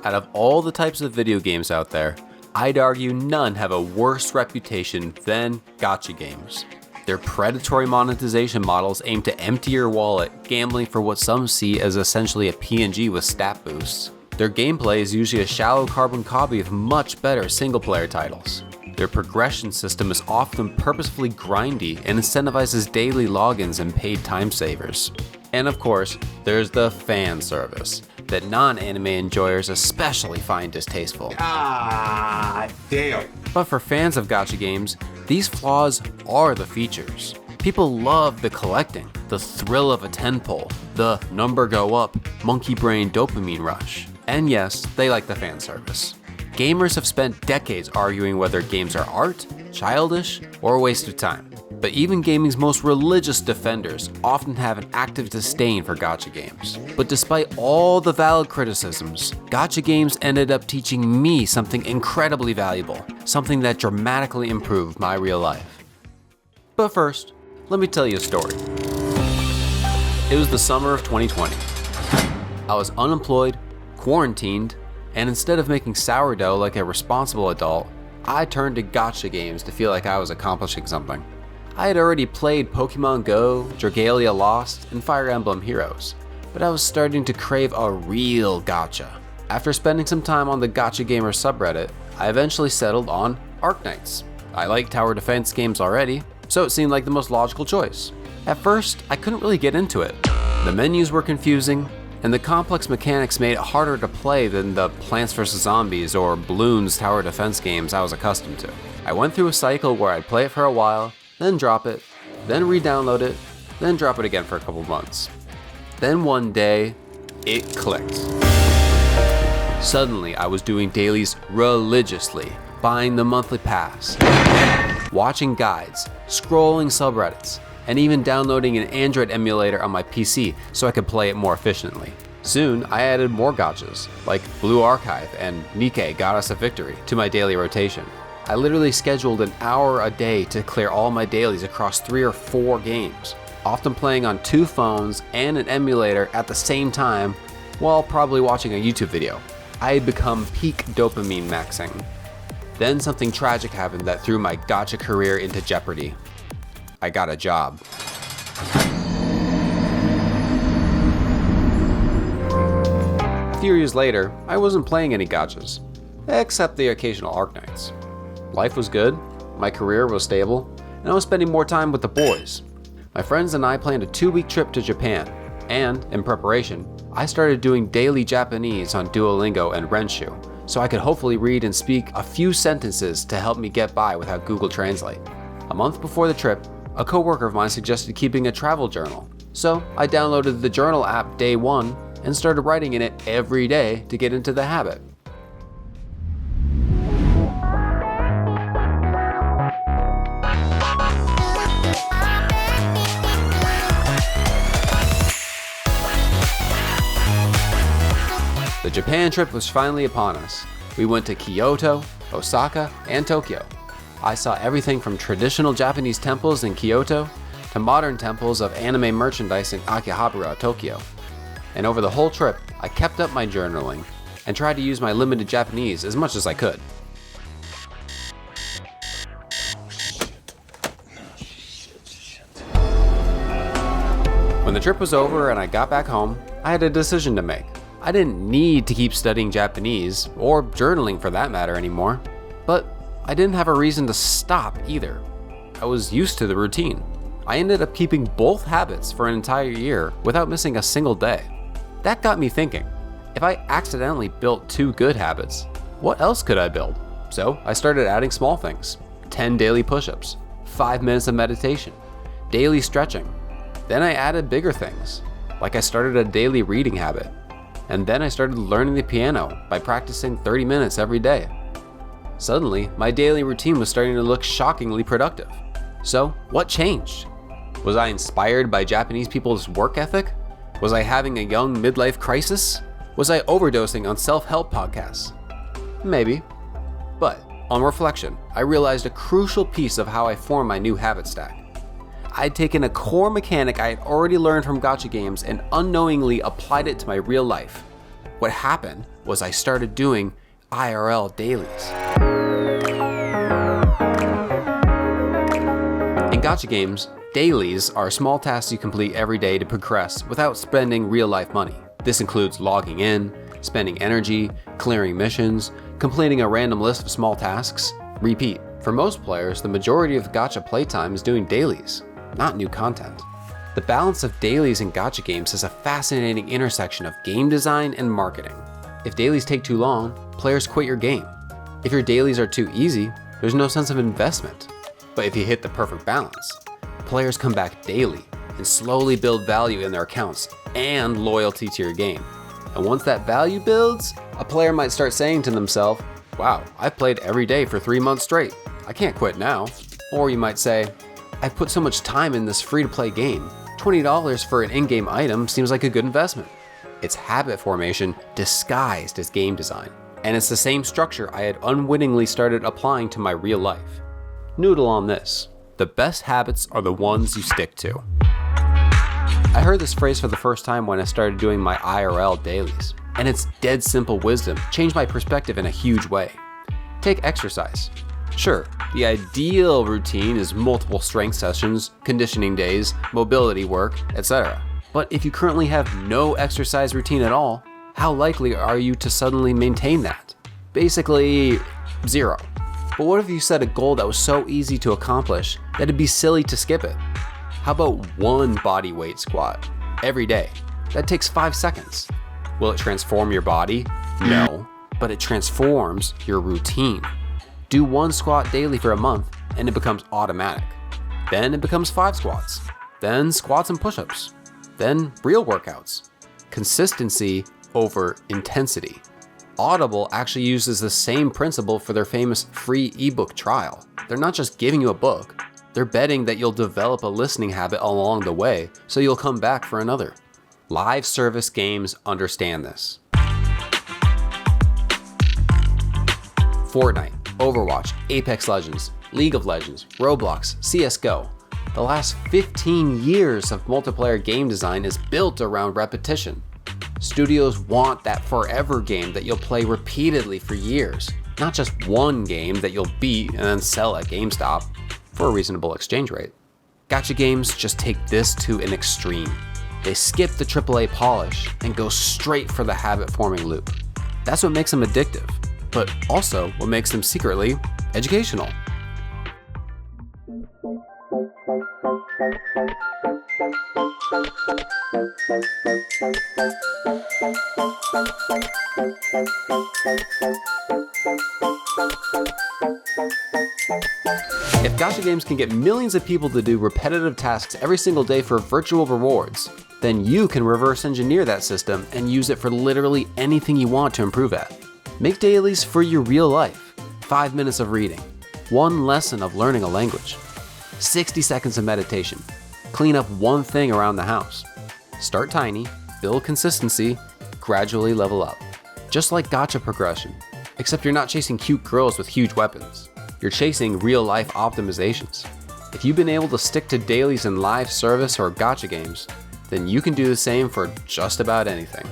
Out of all the types of video games out there, I'd argue none have a worse reputation than gacha games. Their predatory monetization models aim to empty your wallet, gambling for what some see as essentially a PNG with stat boosts. Their gameplay is usually a shallow carbon copy of much better single-player titles. Their progression system is often purposefully grindy and incentivizes daily logins and paid time savers. And of course, there's the fan service that non-anime enjoyers especially find distasteful. Ah, damn. But for fans of gacha games, these flaws are the features. People love the collecting, the thrill of a 10 pull, the number go up, monkey brain dopamine rush. And yes, they like the fan service. Gamers have spent decades arguing whether games are art, childish, or a waste of time. But even gaming's most religious defenders often have an active disdain for gacha games. But despite all the valid criticisms, gacha games ended up teaching me something incredibly valuable, something that dramatically improved my real life. But first, let me tell you a story. It was the summer of 2020. I was unemployed, quarantined, and instead of making sourdough like a responsible adult, I turned to gacha games to feel like I was accomplishing something. I had already played Pokemon Go, Dragalia Lost, and Fire Emblem Heroes, but I was starting to crave a real gacha. After spending some time on the Gacha Gamer subreddit, I eventually settled on Arknights. I like tower defense games already, so it seemed like the most logical choice. At first, I couldn't really get into it. The menus were confusing, and the complex mechanics made it harder to play than the Plants vs. Zombies or Bloons tower defense games I was accustomed to. I went through a cycle where I'd play it for a while, then drop it, then re-download it, then drop it again for a couple months. Then one day, it clicked. Suddenly, I was doing dailies religiously, buying the monthly pass, watching guides, scrolling subreddits, and even downloading an Android emulator on my PC so I could play it more efficiently. Soon, I added more gachas, like Blue Archive and Nikke Goddess of Victory, to my daily rotation. I literally scheduled an hour a day to clear all my dailies across 3 or 4 games, often playing on 2 phones and an emulator at the same time, while probably watching a YouTube video. I had become peak dopamine maxing. Then something tragic happened that threw my gacha career into jeopardy. I got a job. A few years later, I wasn't playing any gachas, except the occasional Arknights. Life was good, my career was stable, and I was spending more time with the boys. My friends and I planned a 2-week trip to Japan, and, in preparation, I started doing daily Japanese on Duolingo and Renshu, so I could hopefully read and speak a few sentences to help me get by without Google Translate. A month before the trip, a coworker of mine suggested keeping a travel journal, so I downloaded the journal app day 1 and started writing in it every day to get into the habit. The Japan trip was finally upon us. We went to Kyoto, Osaka, and Tokyo. I saw everything from traditional Japanese temples in Kyoto to modern temples of anime merchandise in Akihabara, Tokyo. And over the whole trip, I kept up my journaling and tried to use my limited Japanese as much as I could. When the trip was over and I got back home, I had a decision to make. I didn't need to keep studying Japanese, or journaling for that matter anymore, but I didn't have a reason to stop either. I was used to the routine. I ended up keeping both habits for an entire year without missing a single day. That got me thinking, if I accidentally built 2 good habits, what else could I build? So I started adding small things, 10 daily push-ups, 5 minutes of meditation, daily stretching. Then I added bigger things, like I started a daily reading habit. And then I started learning the piano by practicing 30 minutes every day. Suddenly, my daily routine was starting to look shockingly productive. So, what changed? Was I inspired by Japanese people's work ethic? Was I having a young midlife crisis? Was I overdosing on self-help podcasts? Maybe. But, on reflection, I realized a crucial piece of how I formed my new habit stack. I'd taken a core mechanic I had already learned from gacha games and unknowingly applied it to my real life. What happened was I started doing IRL dailies. In gacha games, dailies are small tasks you complete every day to progress without spending real-life money. This includes logging in, spending energy, clearing missions, completing a random list of small tasks, repeat. For most players, the majority of gacha playtime is doing dailies, not new content. The balance of dailies in gacha games is a fascinating intersection of game design and marketing. If dailies take too long, players quit your game. If your dailies are too easy, there's no sense of investment. But if you hit the perfect balance, players come back daily and slowly build value in their accounts and loyalty to your game. And once that value builds, a player might start saying to themselves, wow, I've played every day for 3 months straight. I can't quit now. Or you might say, I've put so much time in this free-to-play game. $20 for an in-game item seems like a good investment. It's habit formation disguised as game design. And it's the same structure I had unwittingly started applying to my real life. Noodle on this. The best habits are the ones you stick to. I heard this phrase for the first time when I started doing my IRL dailies, and its dead simple wisdom changed my perspective in a huge way. Take exercise. Sure, the ideal routine is multiple strength sessions, conditioning days, mobility work, etc. But if you currently have no exercise routine at all, how likely are you to suddenly maintain that? Basically, 0. But what if you set a goal that was so easy to accomplish that it'd be silly to skip it? How about one body weight squat every day? That takes 5 seconds. Will it transform your body? No, but it transforms your routine. Do one squat daily for a month and it becomes automatic. Then it becomes 5 squats. Then squats and push-ups. Then real workouts. Consistency over intensity. Audible actually uses the same principle for their famous free ebook trial. They're not just giving you a book, they're betting that you'll develop a listening habit along the way, so you'll come back for another. Live service games understand this. Fortnite, Overwatch, Apex Legends, League of Legends, Roblox, CSGO. The last 15 years of multiplayer game design is built around repetition. Studios want that forever game that you'll play repeatedly for years, not just one game that you'll beat and then sell at GameStop for a reasonable exchange rate. Gacha games just take this to an extreme. They skip the AAA polish and go straight for the habit-forming loop. That's what makes them addictive, but also what makes them secretly educational. If gacha games can get millions of people to do repetitive tasks every single day for virtual rewards, then you can reverse engineer that system and use it for literally anything you want to improve at. Make dailies for your real life. 5 minutes of reading, 1 lesson of learning a language, 60 seconds of meditation, clean up 1 thing around the house. Start tiny, build consistency, gradually level up. Just like gacha progression, except you're not chasing cute girls with huge weapons. You're chasing real-life optimizations. If you've been able to stick to dailies in live service or gacha games, then you can do the same for just about anything.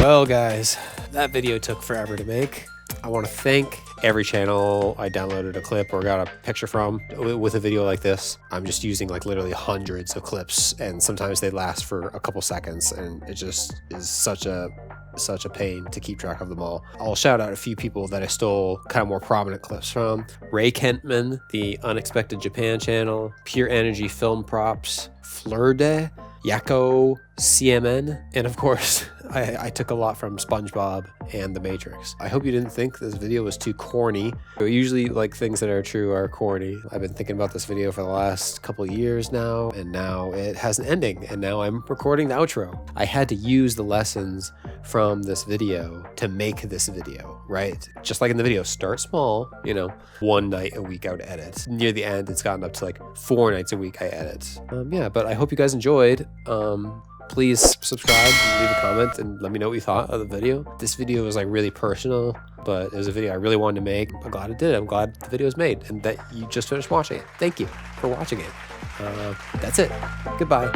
Well guys, that video took forever to make. I want to thank every channel I downloaded a clip or got a picture from with a video like this. I'm just using like literally hundreds of clips, and sometimes they last for a couple seconds, and it just is such a pain to keep track of them all. I'll shout out a few people that I stole kind of more prominent clips from. Ray Kentman, the Unexpected Japan channel, Pure Energy Film Props, Flirde, Yako CMN, and of course, I took a lot from SpongeBob and The Matrix. I hope you didn't think this video was too corny. Usually, like, things that are true are corny. I've been thinking about this video for the last couple of years now, and now it has an ending, and now I'm recording the outro. I had to use the lessons from this video to make this video, right? Just like in the video, start small, 1 night a week I would edit. Near the end, it's gotten up to like 4 nights a week I edit. Yeah, but I hope you guys enjoyed. Please subscribe, leave a comment, and let me know what you thought of the video. This video was like really personal, but it was a video I really wanted to make. I'm glad I did it. I'm glad the video was made and that you just finished watching it. Thank you for watching it. That's it. Goodbye.